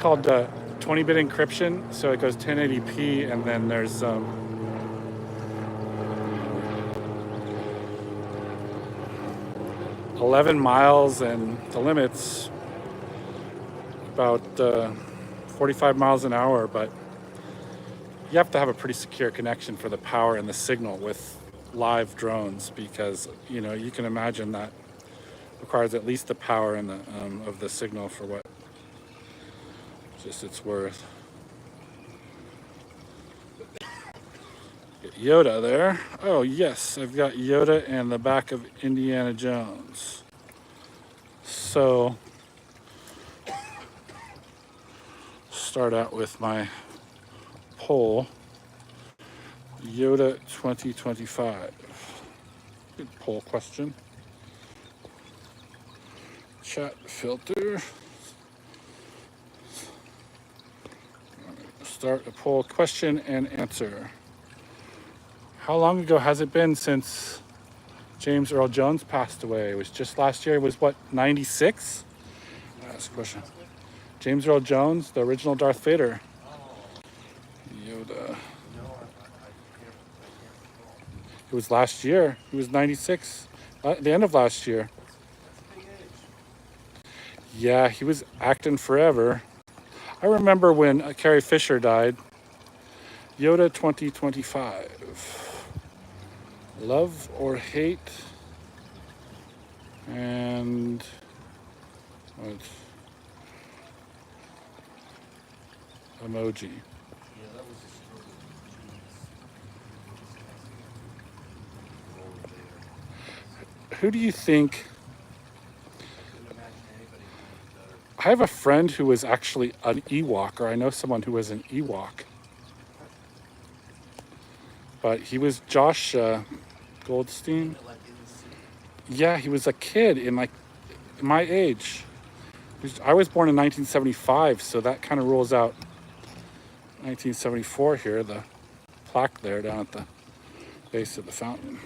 called 20-bit encryption, so it goes 1080p, and then there's 11 miles, and the limit's about 45 miles an hour, but you have to have a pretty secure connection for the power and the signal with live drones, because you can imagine that requires at least the power and the of the signal for what just it's worth. Get Yoda there. Oh yes, I've got Yoda and the back of Indiana Jones. So start out with my poll. Yoda 2025. Good poll question. Chat filter. Start a poll question and answer. How long ago has it been since James Earl Jones passed away? It was just last year. It was what, 96? Ask a question. James Earl Jones, the original Darth Vader. Yoda. It was last year. He was 96. At the end of last year. Yeah, he was acting forever. I remember when Carrie Fisher died. Yoda 2025. Love or hate? And what? Emoji. Who do you think? I have a friend who was actually an Ewok, or I know someone who was an Ewok. But he was Josh Goldstein. Yeah, he was a kid in like my age. I was born in 1975, so that kind of rules out 1974 here, the plaque there down at the base of the fountain.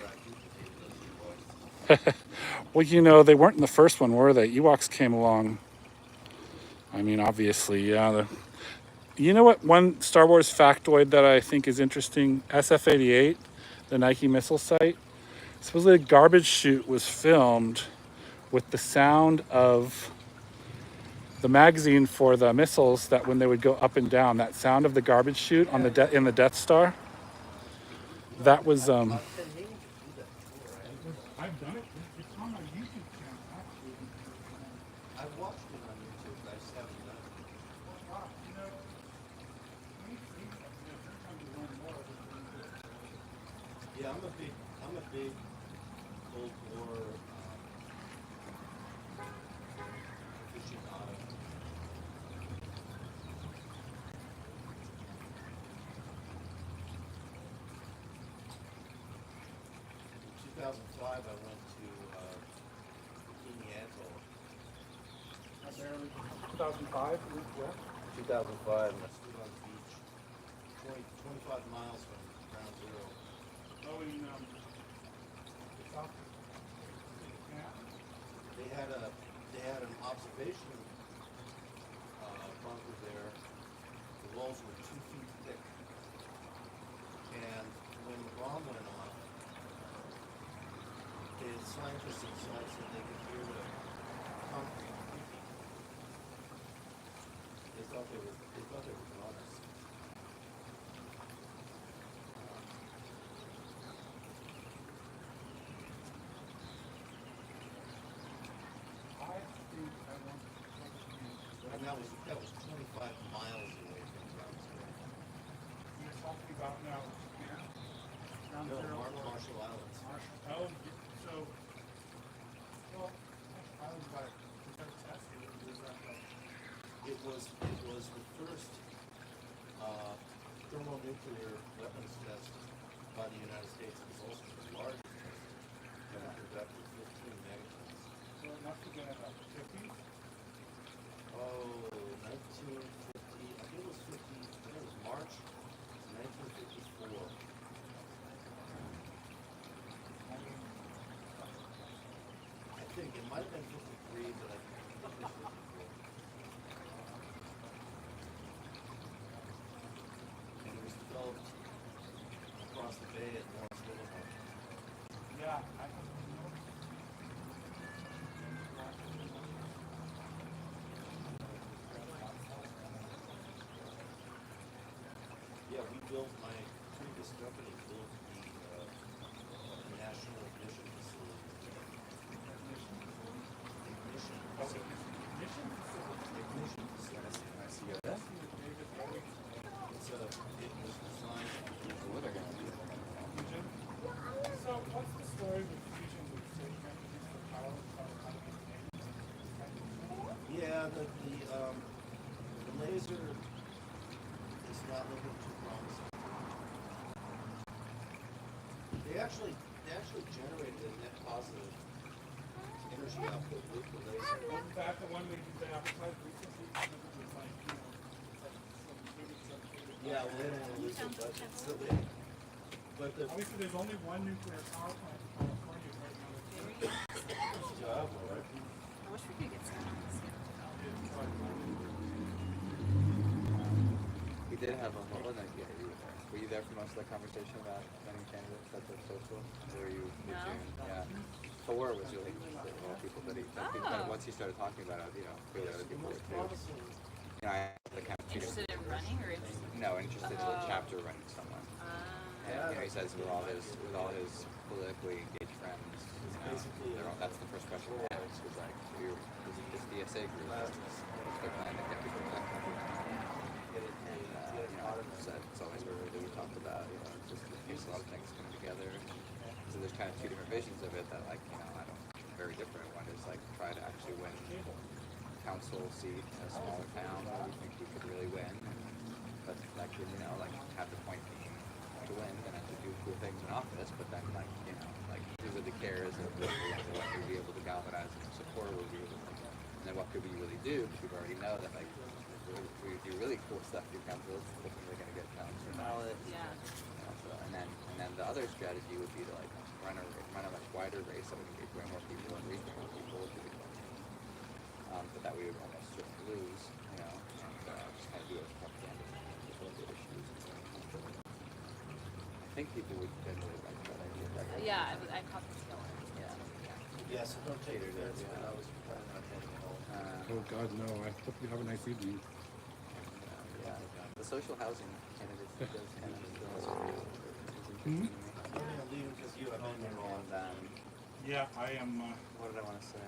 Well, they weren't in the first one, were they? Ewoks came along. I mean, obviously, yeah. You know what? One Star Wars factoid that I think is interesting, SF-88, the Nike missile site, supposedly a garbage chute was filmed with the sound of the magazine for the missiles, that when they would go up and down, that sound of the garbage chute on in the Death Star. That was I've done it. It's on my YouTube channel, actually. I've watched it on YouTube, but I just haven't done it. Wow, Yeah, I'm a big Cold War aficionado. 2005, I went to Bikini Atoll. 2005? 2005, and I stood on the beach, 25 miles from ground zero. Oh, in They had an observation bunker there. The walls were 2 feet thick, and when the bomb went off, the scientists inside said they could hear the concrete creaking. They thought they were honest. And that was 25 miles away from ground zero. You're talking about now, ground No, zero. Marshall Islands. Oh, so, well, Islands got tested. It was the first thermonuclear weapons test by the United States. It was also the largest test. It was up to 15 megatons. So it must have been about 50? Oh, 1950, I think it was 50, I think it was March 1954. I think it might have been 53, but I think it was 54. built my previous company built the national ignition facility. Ignition facility. Ignition facility. I see that. It's a, it was designed for What are they gonna do? Fusion. So what's the story with fusion with state entities for power? yeah, the laser is not looking too promising. They actually generated a net positive energy output with the laser. Wasn't that the one they advertised recently? It was like, you know, it's like some Yeah, well, they don't want to lose their budget, so they. But the obviously there's only one nuclear power plant in California right now. job, right? I wish we could get some on this. We did have a whole night interview with her. Were you there for most of the conversation about running candidates at the social? Or were you with No. June? Yeah. Thor was really interested in all people that Oh. once he started talking about it, you know, clearly other The people were most too. promising. You know, I had the kind of Interested in running or interested? no, interested in Oh. a chapter running someone. And you know, he says with all his politically engaged friends, you know, basically, that's the first question he asks was like, this DSA group, what's their plan to get people back? And you know, it's always where we talked about, you know, it's just it takes a lot of things coming together. So there's kind of two different visions of it that, like, you know, I don't very different. One is like try to actually win council seat in a smaller town where we think we could really win, but like, you know, like have the point being to win and then to do cool things in office, but then, like, you know, like who really cares of what we'd be able to galvanize and support, what we really, and then what could we really do, because we already know that, like, if we do really cool stuff through council, it's definitely going to get challenged for ballots. Yeah. You know, so, and then the other strategy would be to like run a much wider race that would engage way more people and reach more people to the but that we would almost certainly lose, you know, and just kind of do it as propaganda as well as the issues. I think people would generally like that idea. Yeah, I caught the killer. Yeah. Yeah, so don't take offense, but I was planning on heading home. Oh God, no! I hope you have a nice evening. Yeah, the social housing candidates, those kind of bills are interesting to me. I'm gonna leave because you have been there all. And Yeah, I am. what did I want to say?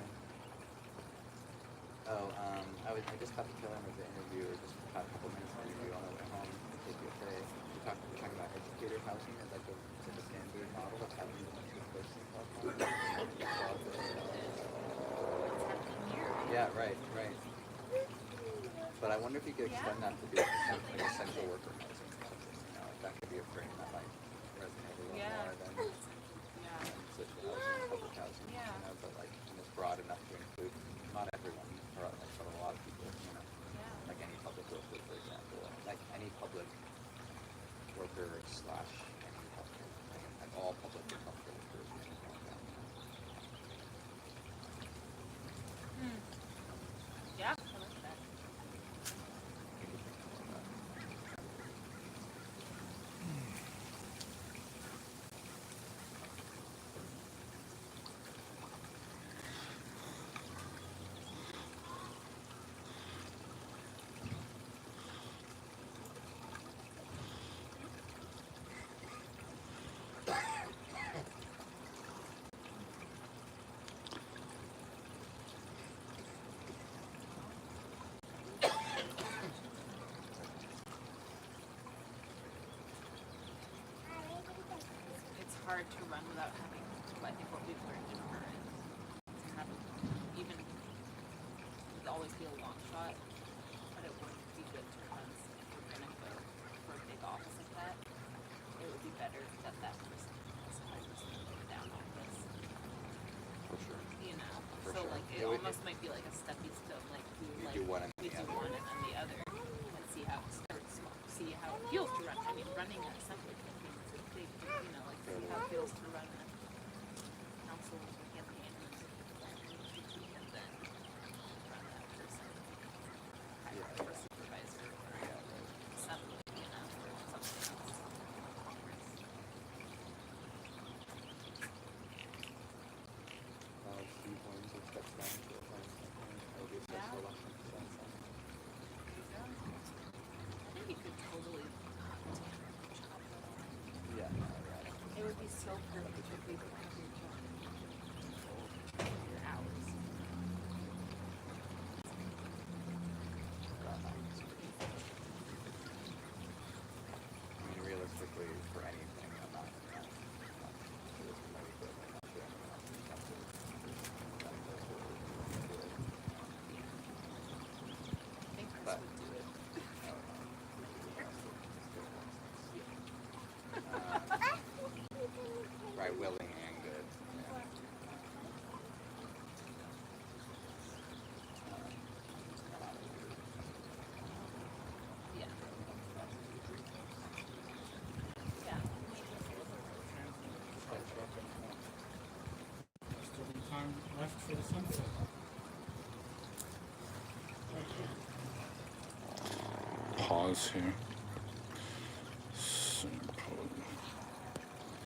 Oh, I just got to kill him with the interview, or just had a couple minutes of interview on the way home to take you okay. We're talking about educator housing as like a standard model of having the two person Yeah, right. But I wonder if you could extend that to be like essential worker housing. You know, if that could be a frame that might resonate a little more than social housing, public housing. Yeah. You know, but like it's broad enough to include not everyone, or like but a lot of people. You know, like any public worker, for example, like any public worker slash any healthcare, like all public and healthcare workers. Or something like that. Yeah, I like that. It's hard to run without having, I think what we've learned in our end, to have even, it'd always be a long shot, but it wouldn't be good to run if you're gonna go for a big office like that. It would be better that that person has a high person go down office, For sure. you know? For So sure. like, it It would- almost might be like a stepping stone, like You like, do one and we the do other. one and then the other, and see how it starts, see how it feels to run. I mean, running an assembly campaign is a big, you know, like see how it feels to run a council campaign and then run that person, hire for supervisor or assembly, you know, or something else. Steve Williams will step down to a planning campaign. That'll be a special election for that. I think you could totally Pause here.